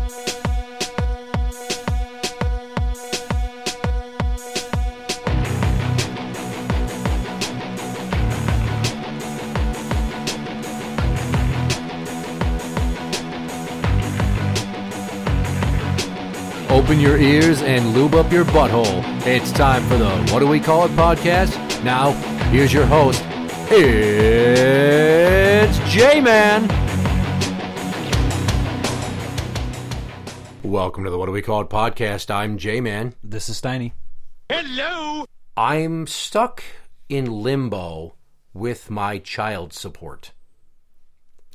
Open your ears and lube up your butthole. It's time for the What Do We Call It podcast. Now, here's your host. It's Jmann. Welcome to the What Do We Call It podcast. I'm Jmann. This is Steiny. Hello! I'm stuck in limbo with my child support.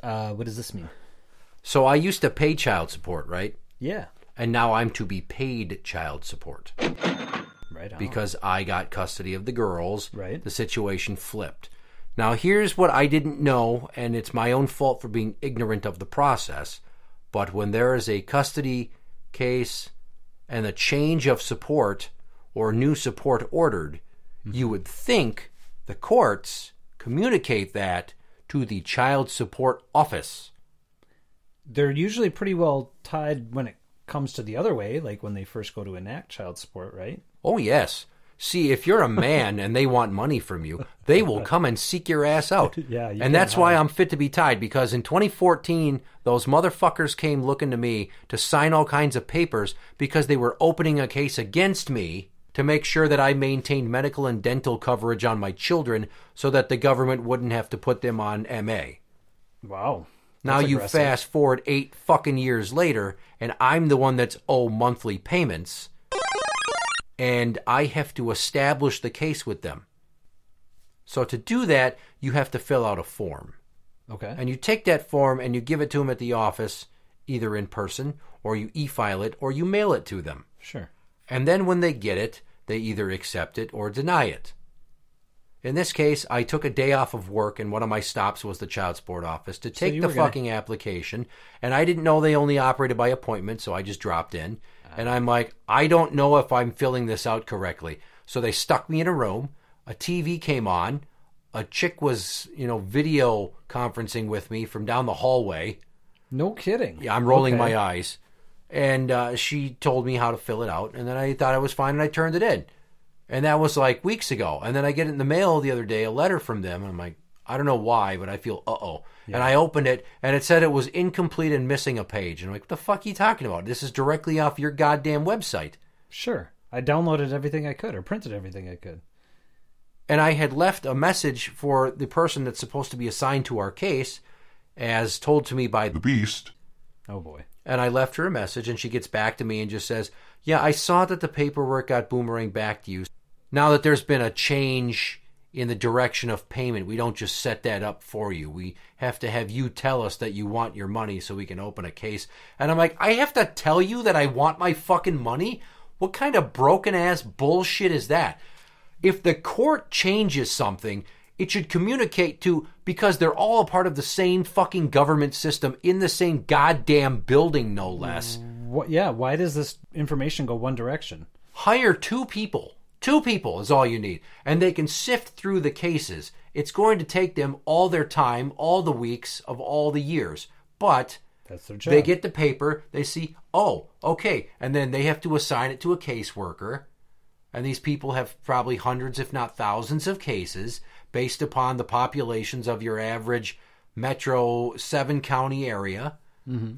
What does this mean? So I used to pay child support, right? Yeah. And now I'm to be paid child support. Right on. Because I got custody of the girls. Right. The situation flipped. Now, here's what I didn't know, and it's my own fault for being ignorant of the process. But when there is a custody case and a change of support or new support ordered, you would think the courts communicate that to the child support office. They're usually pretty well tied when it comes to the other way, like when they first go to enact child support, right? Oh, yes. See, if you're a man and they want money from you, they will come and seek your ass out. Yeah, and that's why I'm fit to be tied, because in 2014, those motherfuckers came looking to me to sign all kinds of papers because they were opening a case against me to make sure that I maintained medical and dental coverage on my children so that the government wouldn't have to put them on MA. Wow. Now That's you aggressive. fast forward 8 fucking years later, and I'm the one that's owed monthly payments, and I have to establish the case with them. So to do that, you have to fill out a form. Okay. And you take that form and you give it to them at the office, either in person, or you e-file it, or you mail it to them. Sure. And then when they get it, they either accept it or deny it. In this case, I took a day off of work, and one of my stops was the child support office to take the fucking application, and I didn't know they only operated by appointment, so I just dropped in, and I'm like, I don't know if I'm filling this out correctly. So they stuck me in a room, a TV came on, a chick was, video conferencing with me from down the hallway. No kidding. Yeah, I'm rolling my eyes, and she told me how to fill it out, and then I thought I was fine, and I turned it in. And that was like weeks ago. And then I get it in the mail the other day, a letter from them. And I'm like, I don't know why, but I feel uh-oh. Yeah. And I opened it, and it said it was incomplete and missing a page. And I'm like, what the fuck are you talking about? This is directly off your goddamn website. Sure. I downloaded everything I could, or printed everything I could. And I had left a message for the person that's supposed to be assigned to our case, as told to me by the Beast. Oh, boy. And I left her a message, and she gets back to me and just says, yeah, I saw that the paperwork got boomeranged back to you. Now that there's been a change in the direction of payment, we don't just set that up for you. We have to have you tell us that you want your money so we can open a case. And I'm like, I have to tell you that I want my fucking money? What kind of broken-ass bullshit is that? If the court changes something, it should communicate to, because they're all a part of the same fucking government system in the same goddamn building, no less. Why does this information go one direction? Hire 2 people. 2 people is all you need. And they can sift through the cases. It's going to take them all their time, all the weeks of all the years. But that's their job. They get the paper, they see, oh, okay. And then they have to assign it to a caseworker. And these people have probably hundreds, if not thousands of cases based upon the populations of your average metro 7-county area. Mm-hmm.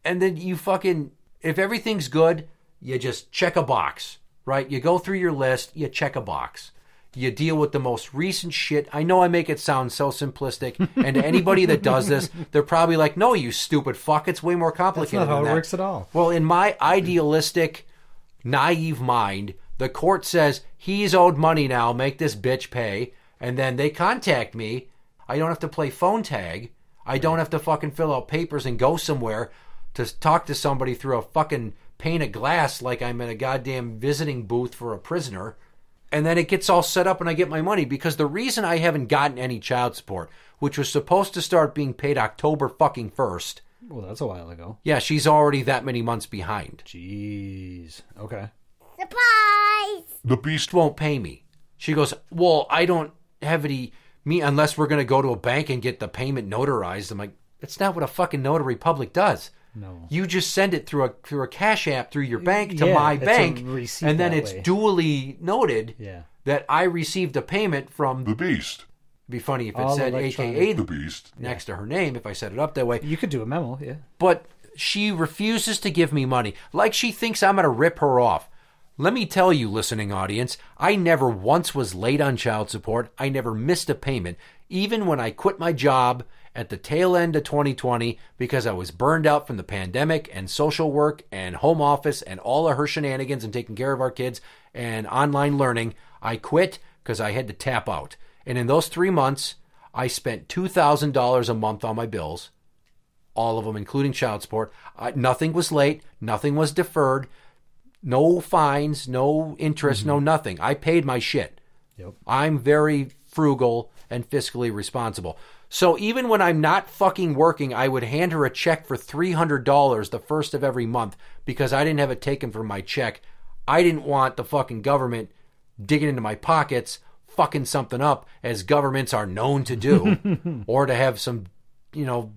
And then you fucking, if everything's good, you just check a box. Right? You go through your list, you check a box. You deal with the most recent shit. I know I make it sound so simplistic, and to anybody that does this, they're probably like, no, you stupid fuck, it's way more complicated than that. That's not how it works at all. Well, in my idealistic, naive mind, the court says, he's owed money now, make this bitch pay, and then they contact me. I don't have to play phone tag. I don't have to fucking fill out papers and go somewhere to talk to somebody through a fucking pane of glass like I'm in a goddamn visiting booth for a prisoner. And then it gets all set up and I get my money, because the reason I haven't gotten any child support, which was supposed to start being paid October fucking 1st. Well, that's a while ago. Yeah, she's already that many months behind. Jeez. Okay. Surprise! The Beast won't pay me. She goes, well, I don't have any, unless we're going to go to a bank and get the payment notarized. I'm like, that's not what a fucking notary public does. No. You just send it through a cash app through your bank to Yeah, my it's a bank, receipt and then that it's way. duly noted Yeah. that I received a payment from. The Beast. It'd be funny if it All said electronic. AKA The Beast. next to her name if I set it up that way. You could do a memo, yeah. But she refuses to give me money, like she thinks I'm going to rip her off. Let me tell you, listening audience, I never once was late on child support. I never missed a payment, even when I quit my job at the tail end of 2020 because I was burned out from the pandemic and social work and home office and all of her shenanigans and taking care of our kids and online learning. I quit because I had to tap out. And in those 3 months, I spent $2,000 a month on my bills, all of them, including child support. Nothing was late. Nothing was deferred. No fines, no interest, no nothing. I paid my shit. Yep. I'm very frugal and fiscally responsible. So even when I'm not fucking working, I would hand her a check for $300 the first of every month because I didn't have it taken from my check. I didn't want the fucking government digging into my pockets, fucking something up, as governments are known to do, or to have some,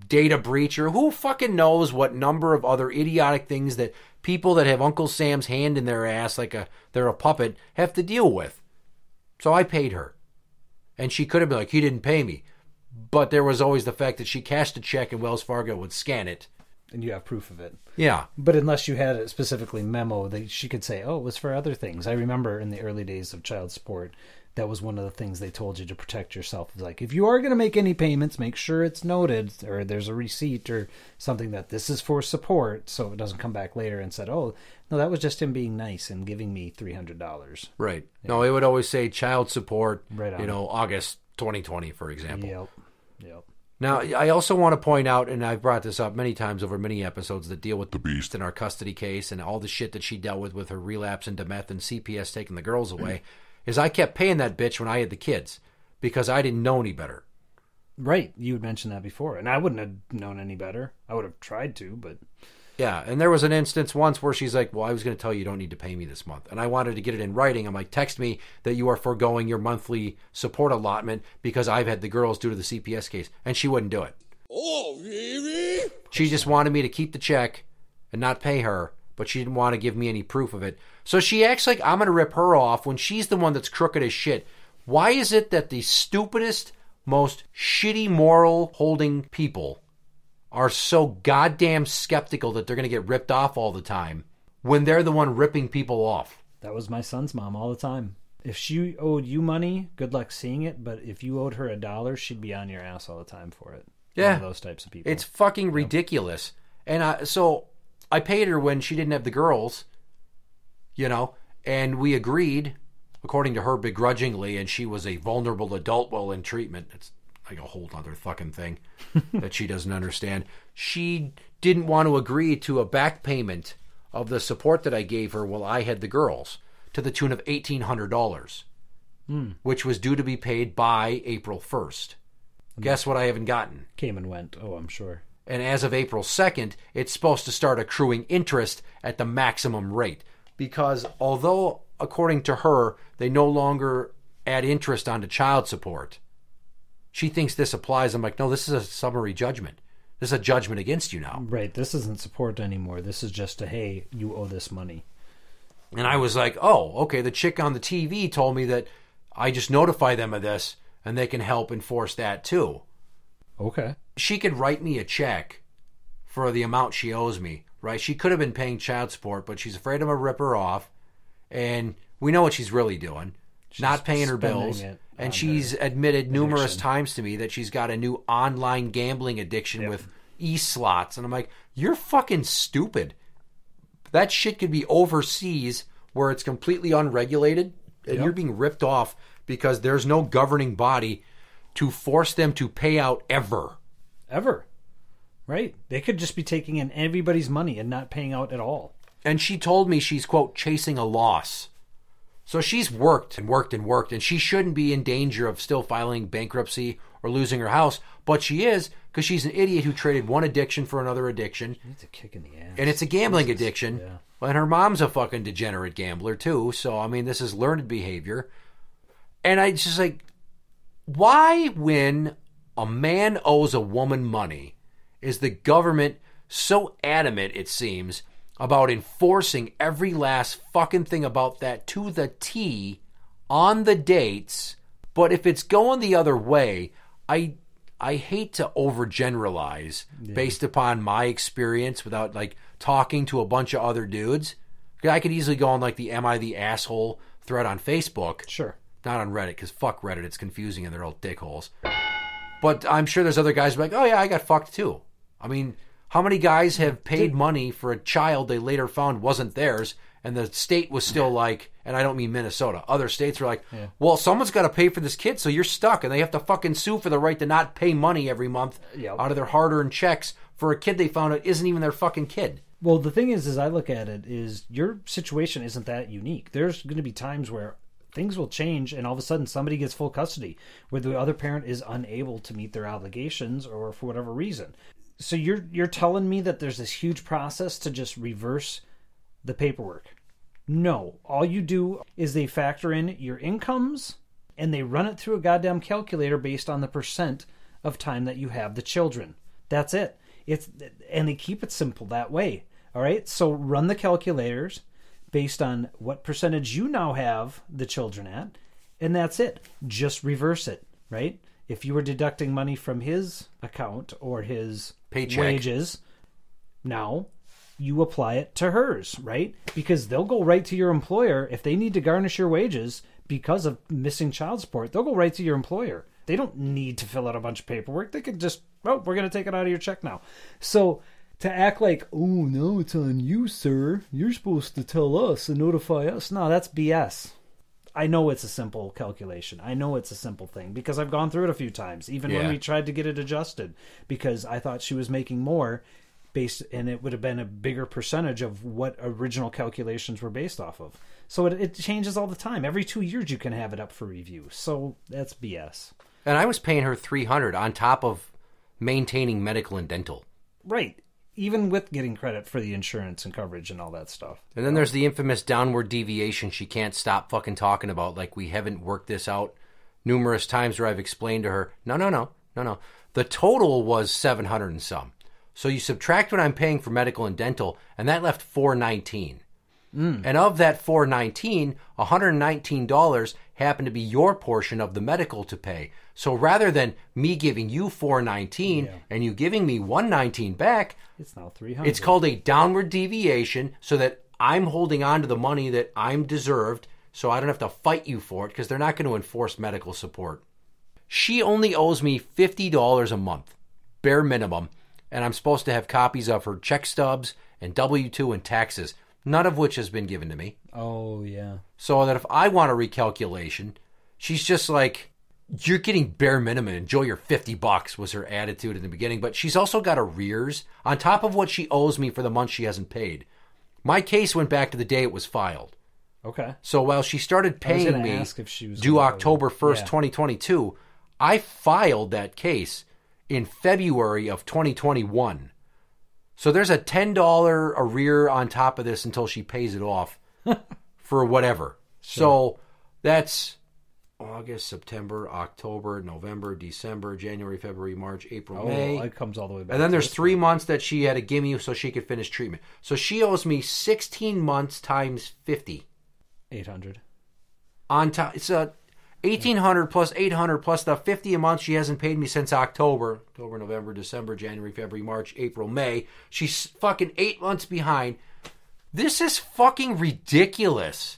data breach, or who fucking knows what number of other idiotic things that people that have Uncle Sam's hand in their ass like they're a puppet have to deal with. So I paid her. And she could have been like, he didn't pay me. But there was always the fact that she cashed a check and Wells Fargo would scan it. And you have proof of it. Yeah. But unless you had it specifically memo, that she could say, oh, it was for other things. I remember in the early days of child support, that was one of the things they told you to protect yourself. It was like, if you are going to make any payments, make sure it's noted or there's a receipt or something that this is for support, so it doesn't come back later and said, oh, no, that was just him being nice and giving me $300. Right. Yeah. No, it would always say child support, right on. August 2020, for example. Yep. Now, I also want to point out, and I've brought this up many times over many episodes that deal with the Beast in our custody case and all the shit that she dealt with her relapse into meth and CPS taking the girls away, is I kept paying that bitch when I had the kids because I didn't know any better. Right. You had mentioned that before, and I wouldn't have known any better. I would have tried to, but... Yeah, and there was an instance once where she's like, well, I was going to tell you you don't need to pay me this month. And I wanted to get it in writing. I'm like, text me that you are foregoing your monthly support allotment because I've had the girls due to the CPS case. And she wouldn't do it. Oh, really? She just wanted me to keep the check and not pay her, but she didn't want to give me any proof of it. So she acts like I'm going to rip her off when she's the one that's crooked as shit. Why is it that the stupidest, most shitty moral holding people are so goddamn skeptical that they're going to get ripped off all the time when they're the one ripping people off? That was my son's mom all the time. If she owed you money, good luck seeing it, but if you owed her $1, she'd be on your ass all the time for it. Yeah. One of those types of people. It's fucking ridiculous. And so I paid her when she didn't have the girls, and we agreed, according to her begrudgingly, and she was a vulnerable adult while in treatment. It's like a whole other fucking thing that she doesn't understand. She didn't want to agree to a back payment of the support that I gave her while I had the girls to the tune of $1,800, which was due to be paid by April 1st. Guess what I haven't gotten? Came and went. Oh, I'm sure. And as of April 2nd, it's supposed to start accruing interest at the maximum rate. Because although, according to her, they no longer add interest onto child support, she thinks this applies. I'm like, no, this is a summary judgment. This is a judgment against you now. Right. This isn't support anymore. This is just hey, you owe this money. And I was like, oh, okay, the chick on the TV told me that I just notify them of this and they can help enforce that too. Okay. She could write me a check for the amount she owes me, right? She could have been paying child support, but she's afraid I'm going to rip her off. And we know what she's really doing. She's not paying her bills. And she's admitted numerous times to me that she's got a new online gambling addiction with e-slots. And I'm like, you're fucking stupid. That shit could be overseas where it's completely unregulated and you're being ripped off because there's no governing body to force them to pay out ever. Ever. Right. They could just be taking in everybody's money and not paying out at all. And she told me she's, quote, chasing a loss. So she's worked and worked and worked, and she shouldn't be in danger of still filing bankruptcy or losing her house, but she is because she's an idiot who traded one addiction for another addiction. She needs a kick in the ass. And it's a gambling addiction. Yeah. And her mom's a fucking degenerate gambler, too. So, I mean, this is learned behavior. And I just like, why when a man owes a woman money is the government so adamant, it seems, about enforcing every last fucking thing about that to the T on the dates. But if it's going the other way, I hate to overgeneralize based upon my experience without like talking to a bunch of other dudes. I could easily go on like the Am I the Asshole thread on Facebook. Sure. Not on Reddit, because fuck Reddit, it's confusing and they're all dickholes. But I'm sure there's other guys who are like, oh yeah, I got fucked too. I mean, how many guys have paid money for a child they later found wasn't theirs, and the state was still like, and I don't mean Minnesota, other states were like, well, someone's got to pay for this kid, so you're stuck, and they have to fucking sue for the right to not pay money every month out of their hard-earned checks for a kid they found out isn't even their fucking kid. Well, the thing is I look at it, is your situation isn't that unique. There's going to be times where things will change and all of a sudden somebody gets full custody where the other parent is unable to meet their obligations or for whatever reason. So you're telling me that there's this huge process to just reverse the paperwork? No. All you do is they factor in your incomes and they run it through a goddamn calculator based on the percent of time that you have the children. That's it. And they keep it simple that way. All right? So run the calculators based on what percentage you now have the children at, and that's it. Just reverse it, right? If you were deducting money from his account or his paycheck wages, now you apply it to hers, right? Because they'll go right to your employer. If they need to garnish your wages because of missing child support, they'll go right to your employer. They don't need to fill out a bunch of paperwork. They could just, we're going to take it out of your check now. So to act like, oh, no, it's on you, sir. You're supposed to tell us and notify us. No, that's BS. I know it's a simple calculation. I know it's a simple thing because I've gone through it a few times, even when we tried to get it adjusted, because I thought she was making more and it would have been a bigger percentage of what original calculations were based off of. So it changes all the time. Every 2 years you can have it up for review. So that's BS. And I was paying her $300 on top of maintaining medical and dental. Right. Even with getting credit for the insurance and coverage and all that stuff. And then there's the infamous downward deviation she can't stop fucking talking about, like we haven't worked this out numerous times where I've explained to her, no. The total was $700 and some. So you subtract what I'm paying for medical and dental, and that left $419. And of that $419, $119 happened to be your portion of the medical to pay. So rather than me giving you $419 and you giving me $119 back, it's now $300. It's called a downward deviation, so that I'm holding on to the money that I'm deserved, so I don't have to fight you for it, because they're not going to enforce medical support. She only owes me $50 a month, bare minimum, and I'm supposed to have copies of her check stubs and W-2 and taxes, none of which has been given to me. Oh, yeah. So that if I want a recalculation, she's just like, you're getting bare minimum. Enjoy your $50 was her attitude in the beginning. But she's also got arrears on top of what she owes me for the month she hasn't paid. My case went back to the day it was filed. Okay. So while she started paying me if she was due October 1st, 2022, I filed that case in February of 2021. So there's a $10 arrear on top of this until she pays it off for whatever. Sure. So that's August, September, October, November, December, January, February, March, April, May. It comes all the way back. And then there's 3 months that she had to give me so she could finish treatment. So she owes me 16 months times 50. 800. On top, it's a 1,800 plus 800 plus the 50 a month she hasn't paid me since October, November, December, January, February, March, April, May. She's fucking 8 months behind. This is fucking ridiculous.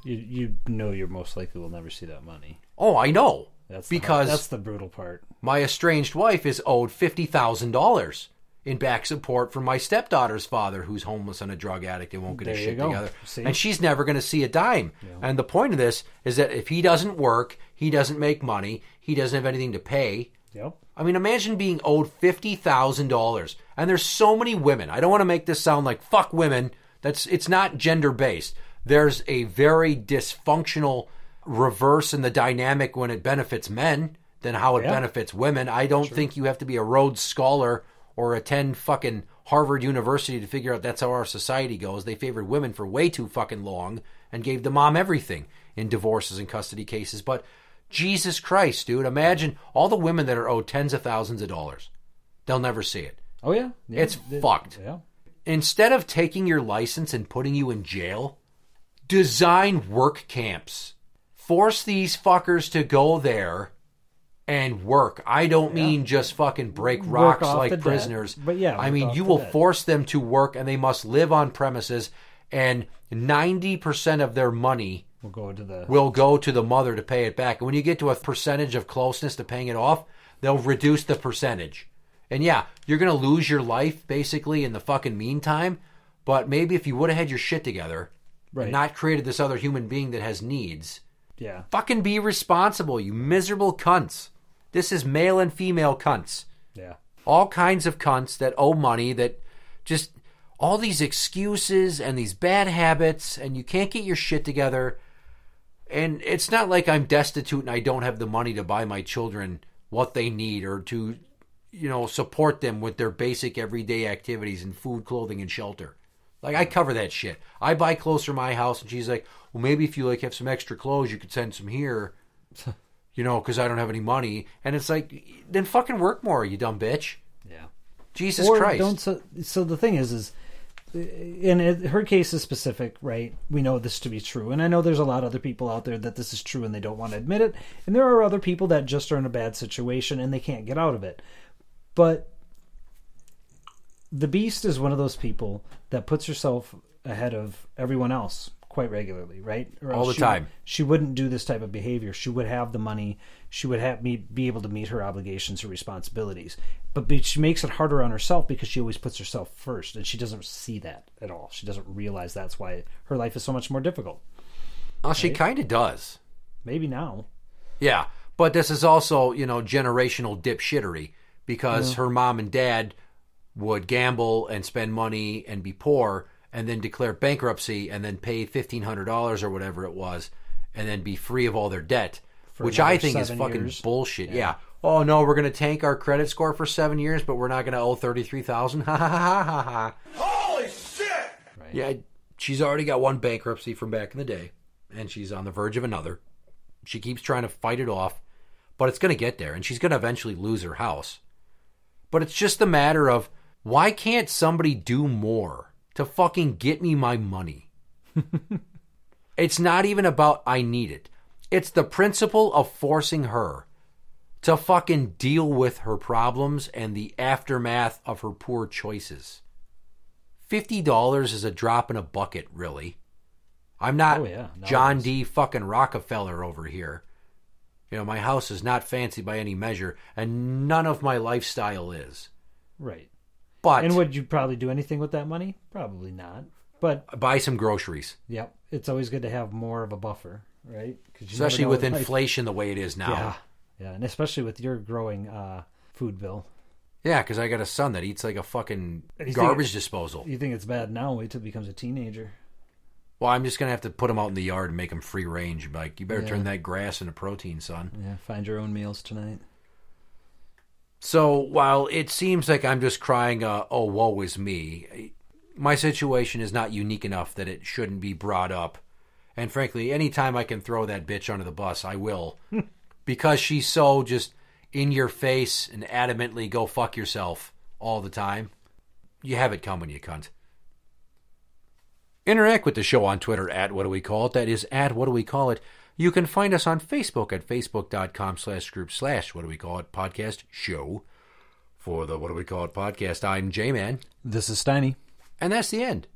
You know you're most likely will never see that money. Oh, I know. That's the brutal part. My estranged wife is owed $50,000 in back support from my stepdaughter's father, who's homeless and a drug addict and won't get his shit together. See? And she's never going to see a dime. Yeah. And the point of this is that if he doesn't work, he doesn't make money, he doesn't have anything to pay. Yep. I mean, imagine being owed $50,000. And there's so many women. I don't want to make this sound like fuck women. It's not gender-based. There's a very dysfunctional reverse in the dynamic when it benefits men than how it benefits women. I don't think you have to be a Rhodes Scholar or attend fucking Harvard University to figure out that's how our society goes. They favored women for way too fucking long and gave the mom everything in divorces and custody cases. But Jesus Christ, dude, imagine all the women that are owed tens of thousands of dollars. They'll never see it. Oh, yeah. It's fucked. Yeah. Instead of taking your license and putting you in jail, design work camps. Force these fuckers to go there and work. I don't mean just fucking break rocks like prisoners. But yeah, I mean, you will force them to work and they must live on premises, and 90% of their money will go to the mother to pay it back. And when you get to a percentage of closeness to paying it off, they'll reduce the percentage. And yeah, you're going to lose your life basically in the fucking meantime, but maybe if you would have had your shit together and not created this other human being that has needs, fucking be responsible, you miserable cunts. This is male and female cunts. Yeah. All kinds of cunts that owe money, that just all these excuses and these bad habits, and you can't get your shit together. And it's not like I'm destitute and I don't have the money to buy my children what they need or to, support them with their basic everyday activities and food, clothing, and shelter. Like, I cover that shit. I buy clothes for my house, and she's like, well, maybe if you have some extra clothes, you could send some here, because I don't have any money. And it's like, then fucking work more, you dumb bitch. Yeah. Jesus Christ. So the thing is her case is specific, right? We know this to be true. And I know there's a lot of other people out there that this is true and they don't want to admit it. And there are other people that just are in a bad situation and they can't get out of it. But the Beast is one of those people that puts herself ahead of everyone else quite regularly, right? All the time. She wouldn't do this type of behavior. She would have the money. She would be able to meet her obligations, her responsibilities. But she makes it harder on herself because she always puts herself first, and she doesn't see that at all. She doesn't realize that's why her life is so much more difficult. Well, right? She kind of does. Maybe now. Yeah, but this is also, generational dipshittery, because her mom and dad would gamble and spend money and be poor and then declare bankruptcy and then pay $1,500 or whatever it was and then be free of all their debt, which I think is fucking bullshit. Yeah. Oh, no, we're going to tank our credit score for 7 years, but we're not going to owe $33,000. Ha, ha, ha, ha, ha. Holy shit! Right. Yeah, she's already got one bankruptcy from back in the day, and she's on the verge of another. She keeps trying to fight it off, but it's going to get there, and she's going to eventually lose her house. But it's just a matter of, why can't somebody do more to fucking get me my money? It's not even about I need it. It's the principle of forcing her to fucking deal with her problems and the aftermath of her poor choices. $50 is a drop in a bucket, really. I'm not John D. fucking Rockefeller over here. My house is not fancy by any measure, and none of my lifestyle is. Right. But, and would you probably do anything with that money? Probably not. But buy some groceries. Yep. It's always good to have more of a buffer, right? Especially with inflation the way it is now. Yeah, and especially with your growing food bill. Yeah, because I got a son that eats like a fucking garbage disposal. You think it's bad now? Wait till he becomes a teenager. Well, I'm just going to have to put him out in the yard and make him free range. Like, you better turn that grass into protein, son. Yeah, find your own meals tonight. So, while it seems like I'm just crying, oh, woe is me, my situation is not unique enough that it shouldn't be brought up. And frankly, anytime I can throw that bitch under the bus, I will. Because she's so just in your face and adamantly go fuck yourself all the time. You have it coming, you cunt. Interact with the show on Twitter at What Do We Call It. That is at What Do We Call It. You can find us on Facebook at facebook.com/group/What Do We Call It podcast show. For the What Do We Call It podcast, I'm Jmann. This is Steiny. And that's the end.